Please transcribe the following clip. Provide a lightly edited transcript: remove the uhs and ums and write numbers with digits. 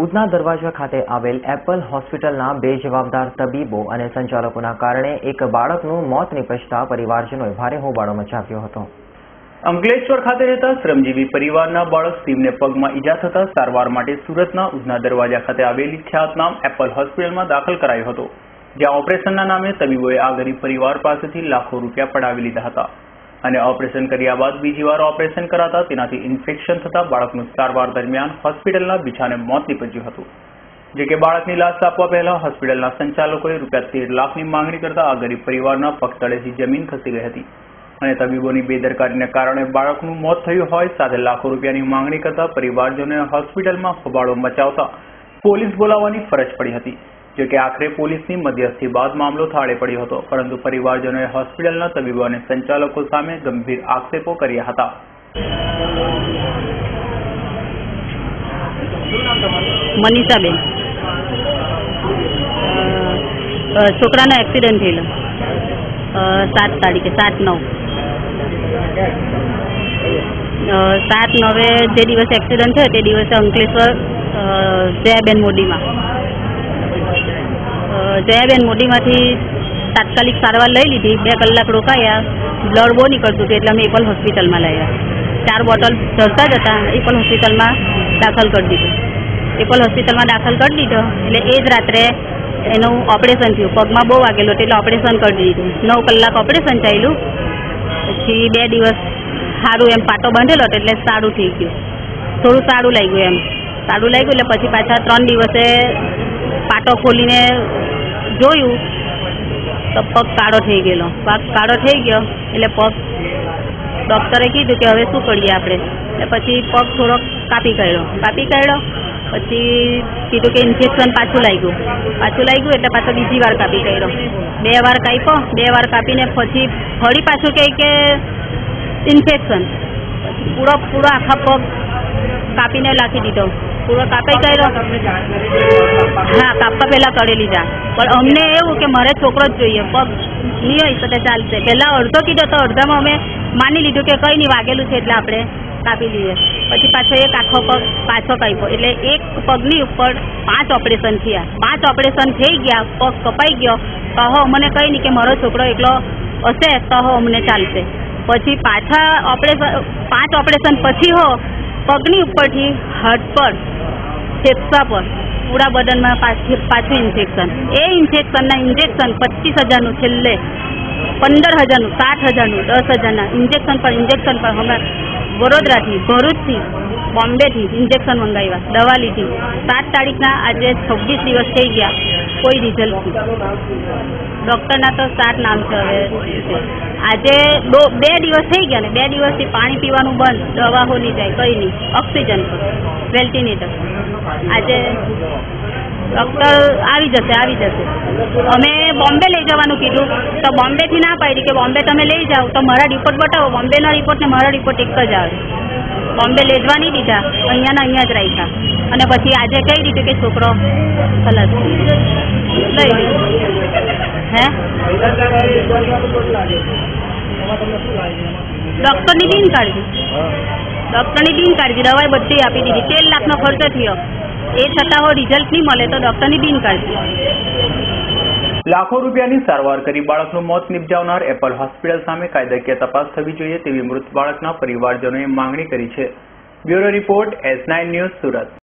ઉધના દરવાજા ખાતે આવેલ એપલ હોસ્પિટલના બેજવાબદાર તબીબો અને સંચાલકોના કારણે એક બાળકનું મોત નિપજતા પરિવારજનોએ ભારે હોબાળો મચાવ્યો હતો। અંકલેશ્વર ખાતે રહેતા શ્રમજીવી પરિવારના બાળક સ્ટીવને પગમાં ઈજા થતા સારવાર માટે સુરતના ઉધના દરવાજા ખાતે આવેલી ખ્યાતનામ એપલ હોસ્પિટલમાં દાખલ કરાયો હતો, જ્યાં ઓપરેશનના નામે તબીબોએ આ ગરીબ પરિવાર પાસેથી લાખો રૂપિયા પડાવી લીધા હતા અને ઓપરેશન કર્યા બાદ બીજી વાર ઓપરેશન કરાતા તેનાથી ઇન્ફેક્શન થતા બાળકનું સારવાર દરમિયાન હોસ્પિટલના બિછાને મોત નીપજ્યું હતું। જે કે બાળકની લાશ આપવા પહેલા હોસ્પિટલના સંચાલકોએ રૂપિયા 13 લાખની માંગણી કરતા આ ગરીબ પરિવારના પગ તળેથી જમીન ખસી ગઈ હતી અને તબીબોની બેદરકારીને કારણે બાળકનું મોત થયું હોય સાથે લાખો રૂપિયાની માંગણી કરતા પરિવારજનોએ હોસ્પિટલમાં હોબાળો મચાવતા પોલીસ બોલાવવાની ફરજ પડી હતી। જો કે આખરે પોલીસની મધ્યસ્થી બાદ મામલો થાળે પડ્યો હતો, પરંતુ પરિવારજનોએ હોસ્પિટલના તબીબો અને સંચાલકો સામે ગંભીર આક્ષેપો કર્યા હતા। મનીષાબેન, છોકરાનો એક્સિડન્ટ થયેલો 7 તારીખે 7/9 જે દિવસે એક્સિડન્ટ થયો તે દિવસે અંકલેશ્વર જયાબેન મોડીમાંથી તાત્કાલિક સારવાર લઈ લીધી। 2 કલાક રોકાયા, બ્લડ બહુ નીકળતું હતું એટલે અમે એપલ હોસ્પિટલમાં લાવ્યા। 4 બોટલ ચડતા જ હતા, એપલ હોસ્પિટલમાં દાખલ કરી દીધો। એટલે એ જ રાત્રે એનું ઓપરેશન થયું। પગમાં બહુ વાગેલો એટલે ઓપરેશન કરી દીધું। 9 કલાક ઓપરેશન ચાલ્યું, પછી 2 દિવસ સારું એમ પાટો બાંધેલો હતો એટલે સારું થઈ ગયું, થોડું સારું લાગ્યું એટલે પછી પાછા 3 દિવસે પાટો ખોલીને જોયું તો પગ કાળો થઈ ગયો એટલે પગ ડૉક્ટરે કીધું કે હવે શું કરીએ આપણે, એટલે પછી પગ થોડોક કાપી કાઢ્યો પછી કીધું કે ઇન્ફેક્શન પાછું લાગ્યું એટલે પાછો બીજી વાર કાપી કાઢ્યો। 2 વાર કાપ્યો, 2 વાર કાપીને પછી ફરી પાછું કહે કે ઇન્ફેક્શન, પૂરો આખા પગ કાપીને નાખી દીધો, પૂરો કાપી કાઢ્યો। હા, કાપવા પહેલાં કરેલી જા, પણ અમને એવું કે મારે છોકરો જ જોઈએ, પગ નહીં હોય તો ચાલશે। પહેલાં અડધો કીધો તો અડધામાં અમે માની લીધું કે કંઈ નહીં વાગેલું છે એટલે આપણે કાપી લઈએ। પછી પાછો એક આખો પગ પાછો કાપ્યો, એટલે એક પગની ઉપર 5 ઓપરેશન થયા। 5 ઓપરેશન થઈ ગયા, પગ કપાઈ ગયો તો અમને કંઈ નહીં કે મારો છોકરો એકલો હશે તો અમને ચાલશે। પછી પાછા 5 ઓપરેશન પછી પગની ઉપરથી હાથ પર, ફેફસા પર, પૂરા બદનમાં પાછું ઇન્ફેક્શન। એ ઇન્ફેક્શન 25,000નું, છેલ્લે 15,000નું, 60,000નું, 10,000ના ઇન્જેક્શન પર હમણાં વડોદરાથી, ભરૂચથી, બોમ્બેથી ઇન્જેક્શન મંગાવ્યા, દવા લીધી। 7 તારીખના આજે 26 દિવસ થઈ ગયા, કોઈ રિઝલ્ટ નથી। ડૉક્ટરના તો 7 નામ છે। હવે આજે 2 દિવસ થઈ ગયા ને, 2 દિવસથી પાણી પીવાનું બંધ, દવાઓ નહીં જાય, કંઈ નહીં, ઓક્સિજન પર, વેન્ટિલેટર। આજે ડૉક્ટર આવી જશે। અમે બોમ્બે લઈ જવાનું કીધું તો બોમ્બેથી ના પાડી કે બોમ્બે તમે લઈ જાઓ તો મારા રિપોર્ટ બતાવો, બોમ્બેના રિપોર્ટ ને મારા રિપોર્ટ એક જ આવે। બોમ્બે લઈ જવા નહીં દીધા, અહીંયા જ રાખ્યા અને પછી આજે કહી દીધું કે છોકરો ખલાસ લઈ હે ડૉક્ટરની બિનકાળજી, દવાઈ બધી આપી દીધી, 13 લાખનો ખર્ચો થયો, એ છતાં રિઝલ્ટ નહીં મળે તો ડૉક્ટરની બિનકાળજી। લાખો રૂપિયાની સારવાર કરી બાળકનું મોત નિપજાવનાર એપલ હોસ્પિટલ સામે કાયદાકીય તપાસ થવી જોઈએ તેવી મૃત બાળકના પરિવારજનોએ માંગણી કરી છે। Bureau report S9 news, Surat.